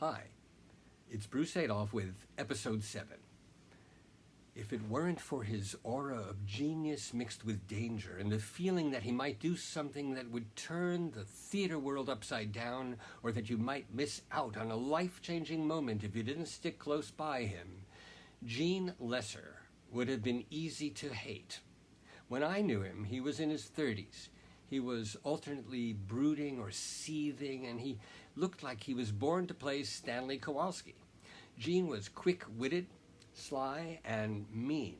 Hi, it's Bruce Adolphe with Episode 7. If it weren't for his aura of genius mixed with danger and the feeling that he might do something that would turn the theater world upside down, or that you might miss out on a life-changing moment if you didn't stick close by him, Gene Lesser would have been easy to hate. When I knew him, he was in his 30s. He was alternately brooding or seething, and he looked like he was born to play Stanley Kowalski. Gene was quick-witted, sly, and mean.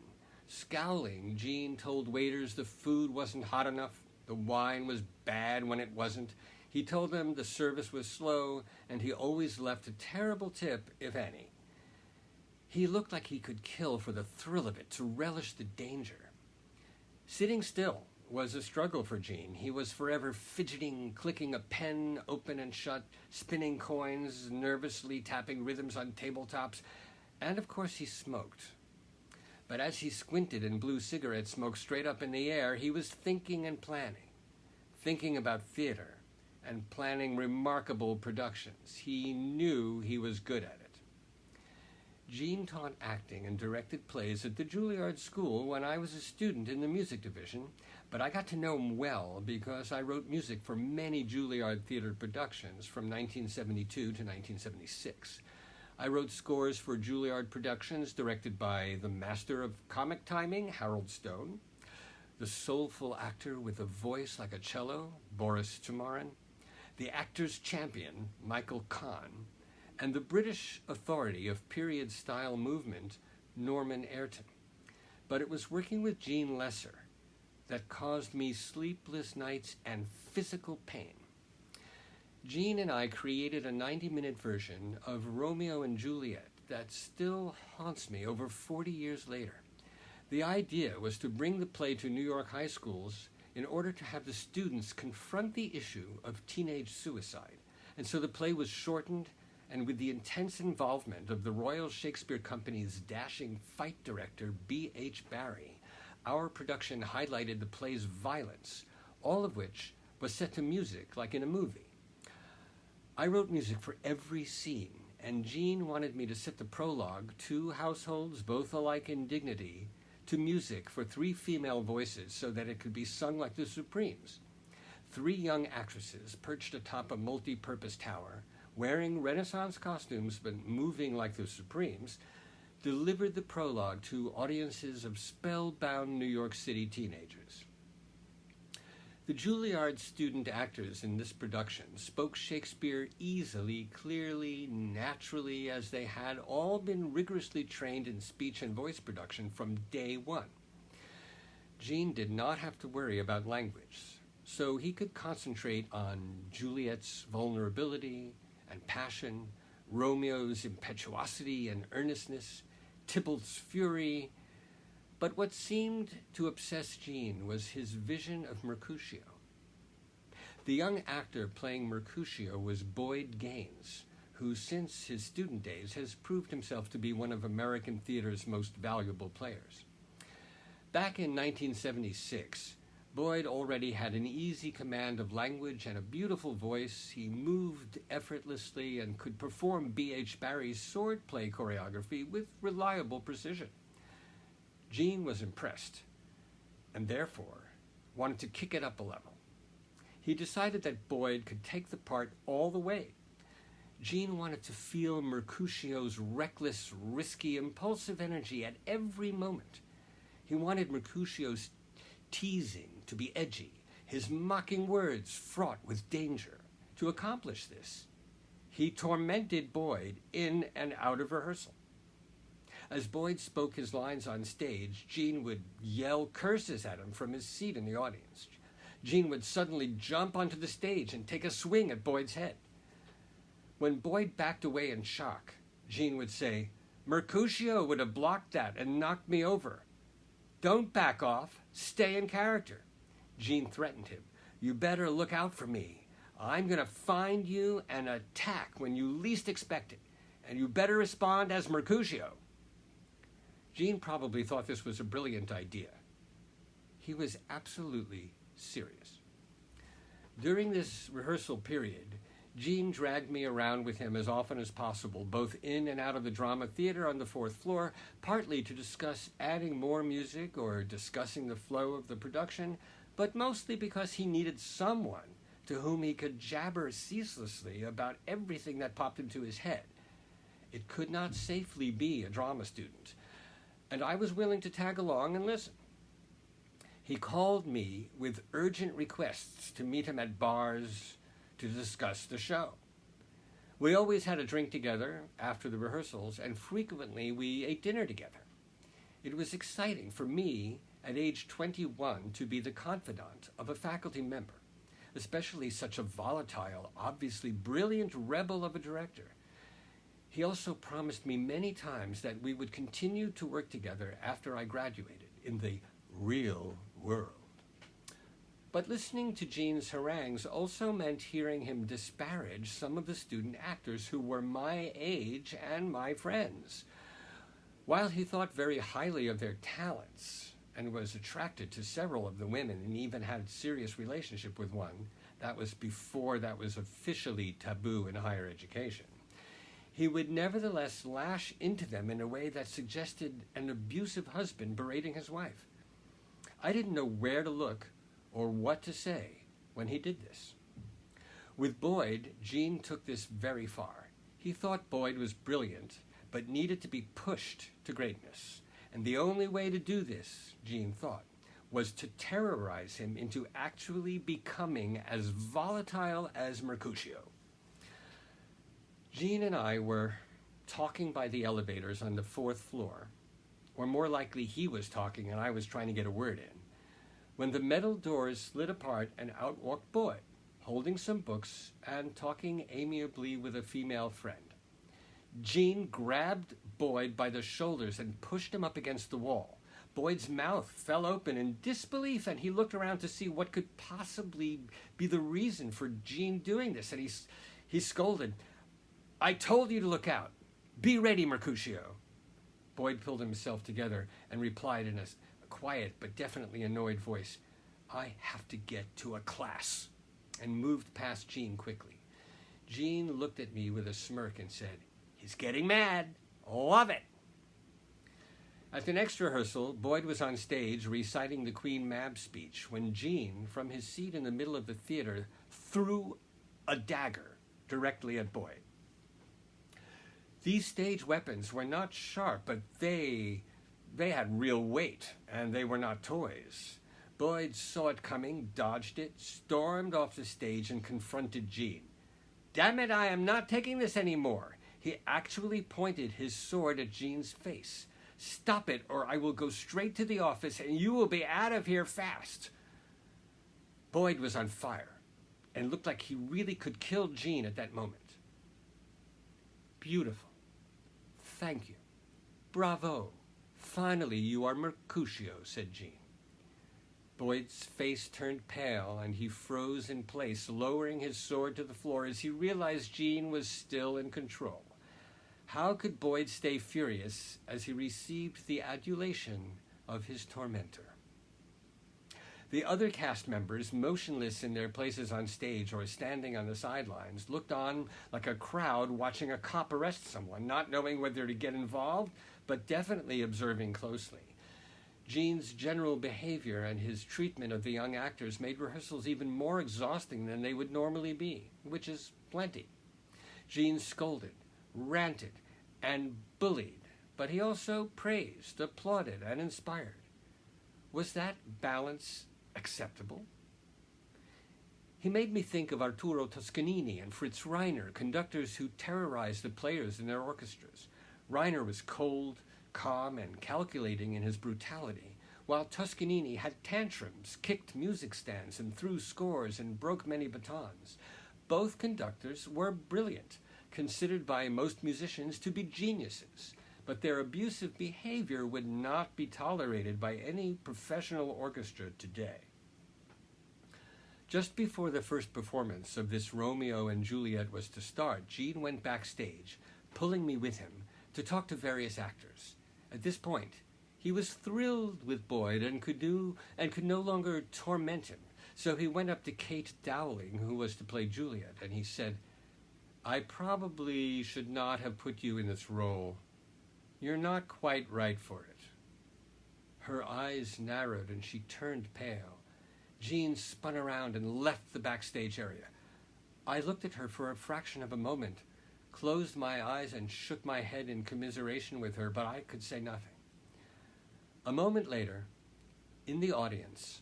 Scowling, Gene told waiters the food wasn't hot enough, the wine was bad when it wasn't. He told them the service was slow, and he always left a terrible tip, if any. He looked like he could kill for the thrill of it, to relish the danger. Sitting still was a struggle for Gene. He was forever fidgeting, clicking a pen open and shut, spinning coins, nervously tapping rhythms on tabletops, and of course he smoked. But as he squinted and blew cigarette smoke straight up in the air, he was thinking and planning. Thinking about theater and planning remarkable productions. He knew he was good at it. Gene taught acting and directed plays at the Juilliard School when I was a student in the music division, but I got to know him well because I wrote music for many Juilliard theater productions from 1972 to 1976. I wrote scores for Juilliard productions directed by the master of comic timing, Harold Stone, the soulful actor with a voice like a cello, Boris Tamarin, the actor's champion, Michael Kahn, and the British authority of period-style movement, Norman Ayrton. But it was working with Gene Lesser that caused me sleepless nights and physical pain. Gene and I created a 90-minute version of Romeo and Juliet that still haunts me over 40 years later. The idea was to bring the play to New York high schools in order to have the students confront the issue of teenage suicide. And so the play was shortened, and with the intense involvement of the Royal Shakespeare Company's dashing fight director, B.H. Barry, our production highlighted the play's violence, all of which was set to music like in a movie. I wrote music for every scene, and Gene wanted me to set the prologue, two households both alike in dignity, to music for three female voices so that it could be sung like the Supremes. Three young actresses perched atop a multi-purpose tower, wearing Renaissance costumes but moving like the Supremes, delivered the prologue to audiences of spellbound New York City teenagers. The Juilliard student actors in this production spoke Shakespeare easily, clearly, naturally, as they had all been rigorously trained in speech and voice production from day one. Gene did not have to worry about language, so he could concentrate on Juliet's vulnerability and passion, Romeo's impetuosity and earnestness, Tybalt's fury. But what seemed to obsess Gene was his vision of Mercutio. The young actor playing Mercutio was Boyd Gaines, who since his student days has proved himself to be one of American theater's most valuable players. Back in 1976, Boyd already had an easy command of language and a beautiful voice. He moved effortlessly and could perform B.H. Barry's swordplay choreography with reliable precision. Gene was impressed, and therefore wanted to kick it up a level. He decided that Boyd could take the part all the way. Gene wanted to feel Mercutio's reckless, risky, impulsive energy at every moment. He wanted Mercutio's teasing to be edgy, his mocking words fraught with danger. To accomplish this, he tormented Boyd in and out of rehearsal. As Boyd spoke his lines on stage, Gene would yell curses at him from his seat in the audience. Gene would suddenly jump onto the stage and take a swing at Boyd's head. When Boyd backed away in shock, Gene would say, "Mercutio would have blocked that and knocked me over. Don't back off. Stay in character." Gene threatened him. "You better look out for me. I'm going to find you and attack when you least expect it. And you better respond as Mercutio." Gene probably thought this was a brilliant idea. He was absolutely serious. During this rehearsal period, Gene dragged me around with him as often as possible, both in and out of the drama theater on the fourth floor, partly to discuss adding more music or discussing the flow of the production, but mostly because he needed someone to whom he could jabber ceaselessly about everything that popped into his head. It could not safely be a drama student, and I was willing to tag along and listen. He called me with urgent requests to meet him at bars to discuss the show. We always had a drink together after the rehearsals, and frequently we ate dinner together. It was exciting for me at age 21 to be the confidant of a faculty member, especially such a volatile, obviously brilliant rebel of a director. He also promised me many times that we would continue to work together after I graduated in the real world. But listening to Gene's harangues also meant hearing him disparage some of the student actors who were my age and my friends. While he thought very highly of their talents and was attracted to several of the women and even had a serious relationship with one, that was before that was officially taboo in higher education, he would nevertheless lash into them in a way that suggested an abusive husband berating his wife. I didn't know where to look or what to say when he did this. With Boyd, Gene took this very far. He thought Boyd was brilliant, but needed to be pushed to greatness. And the only way to do this, Gene thought, was to terrorize him into actually becoming as volatile as Mercutio. Gene and I were talking by the elevators on the fourth floor, or more likely he was talking and I was trying to get a word in, when the metal doors slid apart and out walked Boyd, holding some books and talking amiably with a female friend. Gene grabbed Boyd by the shoulders and pushed him up against the wall. Boyd's mouth fell open in disbelief, and he looked around to see what could possibly be the reason for Gene doing this, and he scolded, "I told you to look out. Be ready, Mercutio." Boyd pulled himself together and replied in a quiet but definitely annoyed voice, "I have to get to a class," and moved past Gene quickly. Gene looked at me with a smirk and said, "He's getting mad. Love it." At the next rehearsal, Boyd was on stage reciting the Queen Mab speech when Gene, from his seat in the middle of the theater, threw a dagger directly at Boyd. These stage weapons were not sharp, but they had real weight, and they were not toys. Boyd saw it coming, dodged it, stormed off the stage, and confronted Gene. "Damn it, I am not taking this anymore." He actually pointed his sword at Gene's face. "Stop it, or I will go straight to the office, and you will be out of here fast." Boyd was on fire, and looked like he really could kill Gene at that moment. "Beautiful. Thank you. Bravo. Finally, you are Mercutio," said Gene. Boyd's face turned pale, and he froze in place, lowering his sword to the floor as he realized Gene was still in control. How could Boyd stay furious as he received the adulation of his tormentor? The other cast members, motionless in their places on stage or standing on the sidelines, looked on like a crowd watching a cop arrest someone, not knowing whether to get involved, but definitely observing closely. Gene's general behavior and his treatment of the young actors made rehearsals even more exhausting than they would normally be, which is plenty. Gene scolded, ranted, and bullied, but he also praised, applauded, and inspired. Was that balance acceptable? He made me think of Arturo Toscanini and Fritz Reiner, conductors who terrorized the players in their orchestras. Reiner was cold, calm, and calculating in his brutality, while Toscanini had tantrums, kicked music stands, and threw scores and broke many batons. Both conductors were brilliant, considered by most musicians to be geniuses, but their abusive behavior would not be tolerated by any professional orchestra today. Just before the first performance of this Romeo and Juliet was to start, Gene went backstage, pulling me with him, to talk to various actors. At this point, he was thrilled with Boyd and could no longer torment him, so he went up to Kate Dowling, who was to play Juliet, and he said, I probably should not have put you in this role. You're not quite right for it. Her eyes narrowed and she turned pale. Jean spun around and left the backstage area. I looked at her for a fraction of a moment, closed my eyes and shook my head in commiseration with her, but I could say nothing. A moment later, in the audience,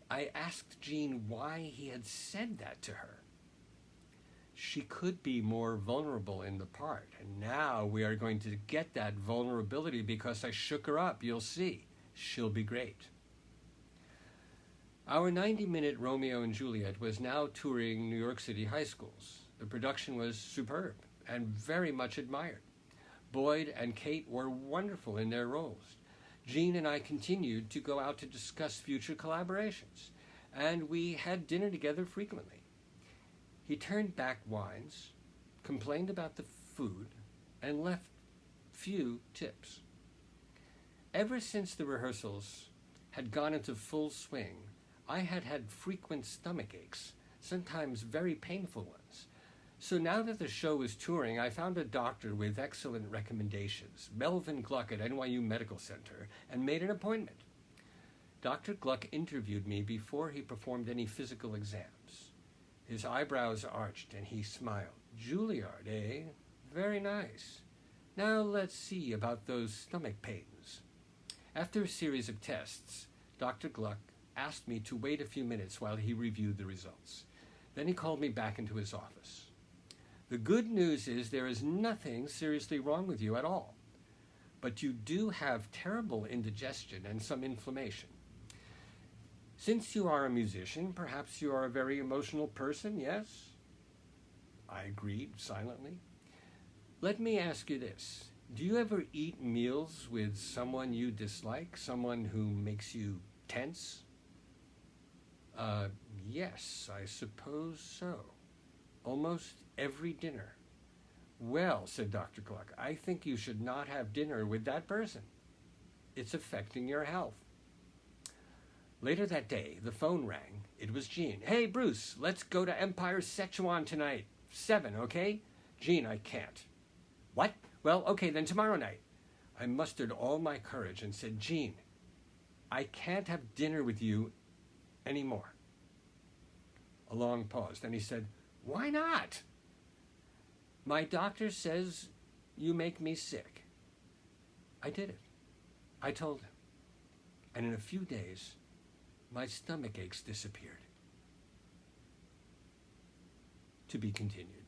I asked Jean why he had said that to her. She could be more vulnerable in the part, and now we are going to get that vulnerability because I shook her up. You'll see. She'll be great. Our 90-minute Romeo and Juliet was now touring New York City high schools. The production was superb and very much admired. Boyd and Kate were wonderful in their roles. Jean and I continued to go out to discuss future collaborations, and we had dinner together frequently. He turned back wines, complained about the food, and left few tips. Ever since the rehearsals had gone into full swing, I had had frequent stomach aches, sometimes very painful ones. So now that the show was touring, I found a doctor with excellent recommendations, Melvin Gluck at NYU Medical Center, and made an appointment. Dr. Gluck interviewed me before he performed any physical exams. His eyebrows arched and he smiled. Juilliard, eh? Very nice. Now let's see about those stomach pains. After a series of tests, Dr. Gluck asked me to wait a few minutes while he reviewed the results. Then he called me back into his office. The good news is there is nothing seriously wrong with you at all, but you do have terrible indigestion and some inflammation. Since you are a musician, perhaps you are a very emotional person, yes? I agreed silently. Let me ask you this. Do you ever eat meals with someone you dislike, someone who makes you tense? Yes, I suppose so. Almost every dinner. Well, said Dr. Gluck, I think you should not have dinner with that person. It's affecting your health. Later that day, the phone rang. It was Jean. Hey, Bruce, let's go to Empire Szechuan tonight. 7, okay? Jean, I can't. What? Well, okay, then tomorrow night. I mustered all my courage and said, Jean, I can't have dinner with you anymore. A long pause. Then he said, why not? My doctor says you make me sick. I did it. I told him. And in a few days, my stomach aches disappeared. To be continued.